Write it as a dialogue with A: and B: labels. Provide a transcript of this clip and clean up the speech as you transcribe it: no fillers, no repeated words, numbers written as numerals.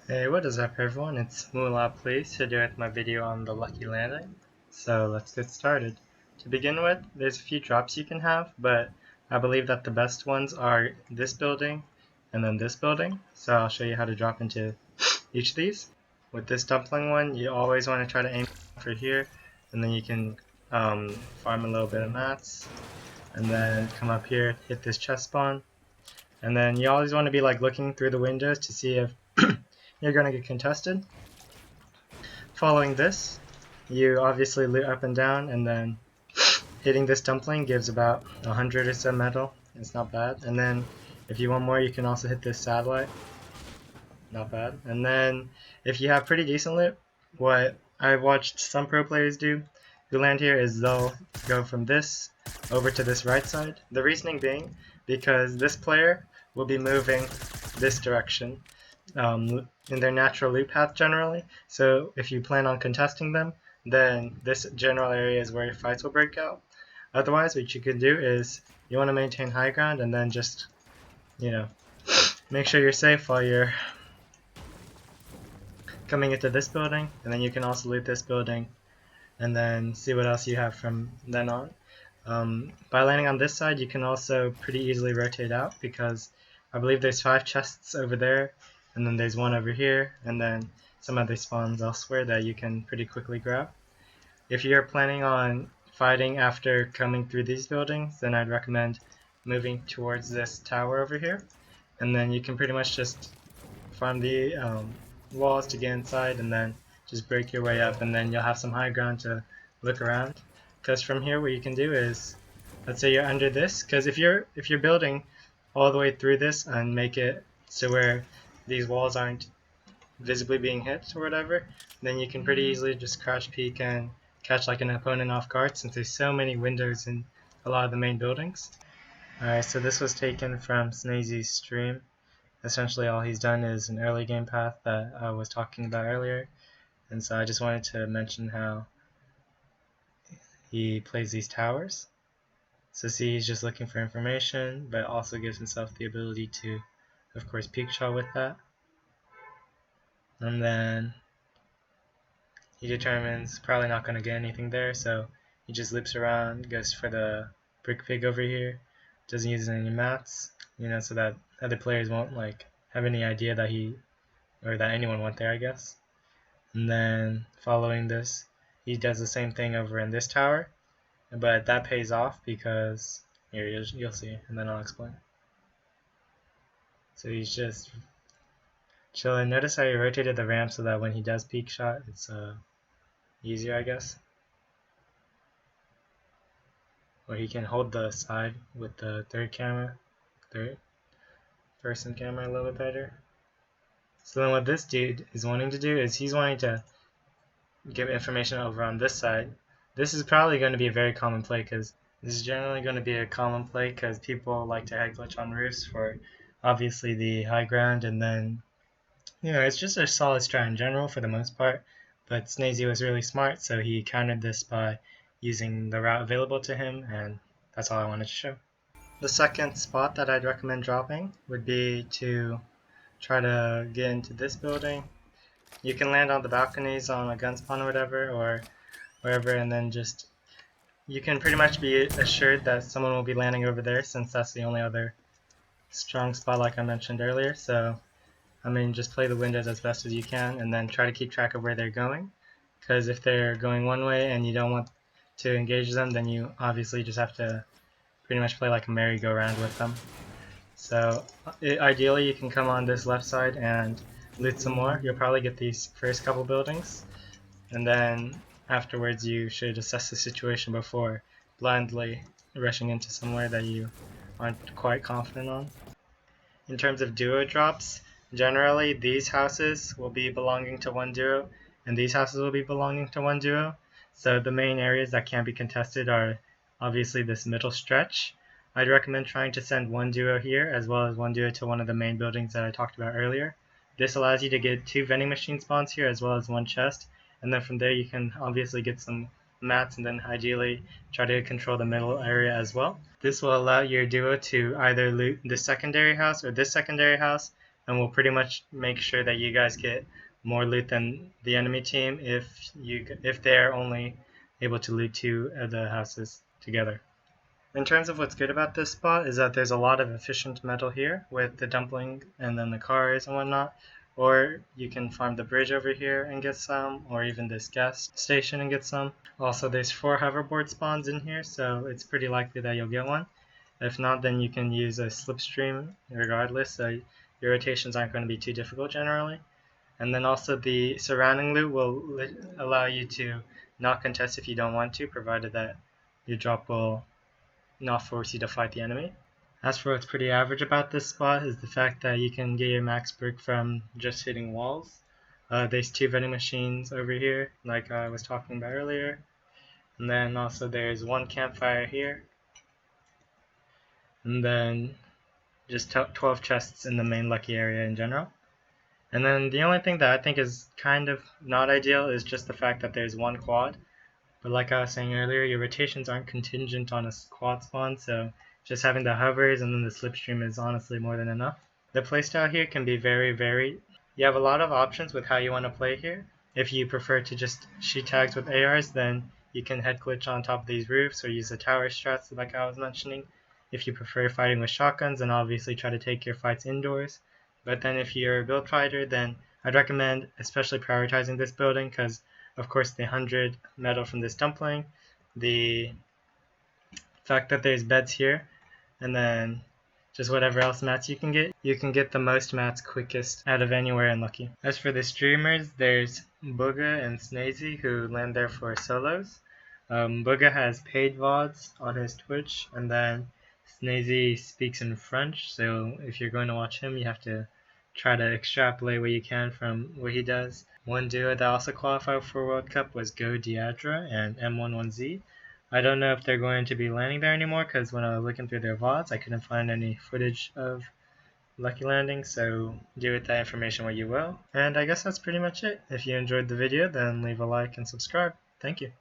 A: Hey, what is up everyone? It's Moolah Please here with my video on the Lucky Landing. So let's get started. To begin with, there's a few drops you can have, but I believe that the best ones are this building and then this building. So I'll show you how to drop into each of these. With this dumpling one, you always want to try to aim for here, and then you can farm a little bit of mats, and then come up here, hit this chest spawn, and then you always want to be like looking through the windows to see if you're going to get contested. Following this, you obviously loot up and down, and then hitting this dumpling gives about 100 or so metal. It's not bad. And then if you want more, you can also hit this satellite. Not bad. And then if you have pretty decent loot, what I've watched some pro players do who land here is they'll go from this over to this right side. The reasoning being because this player will be moving this direction in their natural loop path generally. So if you plan on contesting them, then this general area is where your fights will break out. Otherwise, what you can do is you want to maintain high ground and then just, make sure you're safe while you're coming into this building, and then you can also loot this building and then see what else you have from then on. By landing on this side, you can also pretty easily rotate out because I believe there's 5 chests over there, and then there's one over here, and then some other spawns elsewhere that you can pretty quickly grab. If you're planning on fighting after coming through these buildings, then I'd recommend moving towards this tower over here, and then you can pretty much just farm the walls to get inside and then just break your way up, and then you'll have some high ground to look around. Because from here what you can do is, let's say you're under this, because if you're building all the way through this and make it so where these walls aren't visibly being hit or whatever, then you can pretty easily just crouch peek and catch like an opponent off guard since there's so many windows in a lot of the main buildings. Alright, so this was taken from Snazy's stream. Essentially all he's done is an early game path that I was talking about earlier, and so I just wanted to mention how he plays these towers. So see, he's just looking for information, but also gives himself the ability to, of course, peek shot with that. And then he determines probably not going to get anything there, so he just loops around, goes for the brick pig over here, doesn't use any mats, so that other players won't like have any idea that that anyone went there, I guess. And then following this, he does the same thing over in this tower, but that pays off because here you'll see, and then I'll explain. So he's just chilling. Notice how he rotated the ramp so that when he does peek shot, it's easier, I guess. Or he can hold the side with the third person camera a little bit better. So then what this dude is wanting to do is he's wanting to give information over on this side. This is probably going to be a very common play because this is generally going to be a common play because people like to head glitch on roofs for obviously the high ground, and then it's just a solid strat in general for the most part, but Snazy was really smart, so he countered this by using the route available to him, and that's all I wanted to show. The second spot that I'd recommend dropping would be to try to get into this building. You can land on the balconies on a gun spawn or whatever, or wherever, and then just you can pretty much be assured that someone will be landing over there since that's the only other strong spot like I mentioned earlier. So just play the windows as best as you can and then try to keep track of where they're going, because if they're going one way and you don't want to engage them, then you obviously just have to pretty much play like a merry-go-round with them. So ideally you can come on this left side and loot some more. You'll probably get these first couple buildings, and then afterwards you should assess the situation before blindly rushing into somewhere that you aren't quite confident on. In terms of duo drops, generally these houses will be belonging to one duo and these houses will be belonging to one duo. So the main areas that can't be contested are obviously this middle stretch. I'd recommend trying to send one duo here as well as one duo to one of the main buildings that I talked about earlier. This allows you to get 2 vending machine spawns here as well as 1 chest, and then from there you can obviously get some mats and then ideally try to control the middle area as well. This will allow your duo to either loot this secondary house or this secondary house, and we'll pretty much make sure that you guys get more loot than the enemy team if they're only able to loot 2 of the houses together. In terms of what's good about this spot is that there's a lot of efficient metal here with the dumpling and then the cars and whatnot, or you can farm the bridge over here and get some, or even this gas station and get some. Also, there's 4 hoverboard spawns in here, so it's pretty likely that you'll get one. If not, then you can use a slipstream regardless, so your rotations aren't going to be too difficult generally. And then also the surrounding loot will allow you to not contest if you don't want to, provided that your drop will not force you to fight the enemy. As for what's pretty average about this spot is the fact that you can get your max brick from just hitting walls. There's 2 vending machines over here, like I was talking about earlier. And then also there's 1 campfire here. And then just 12 chests in the main lucky area in general. And then the only thing that I think is kind of not ideal is just the fact that there's 1 quad. But like I was saying earlier, your rotations aren't contingent on a quad spawn, so just having the hovers and then the slipstream is honestly more than enough. The playstyle here can be very varied. You have a lot of options with how you want to play here. If you prefer to just shoot tags with ARs, then you can head glitch on top of these roofs or use the tower strats like I was mentioning. If you prefer fighting with shotguns, then obviously try to take your fights indoors. But then if you're a build fighter, then I'd recommend especially prioritizing this building because of course the 100 metal from this dumpling, the fact that there's beds here, and then just whatever else mats you can get the most mats quickest out of anywhere in Lucky. As for the streamers, there's Booga and Snazy who land there for solos. Booga has paid VODs on his Twitch, and then Snazy speaks in French, so if you're going to watch him, you have to try to extrapolate what you can from what he does. One duo that also qualified for World Cup was Go Diadra and M11Z. I don't know if they're going to be landing there anymore because when I was looking through their VODs, I couldn't find any footage of Lucky landing, so do with that information what you will. And I guess that's pretty much it. If you enjoyed the video, then leave a like and subscribe. Thank you.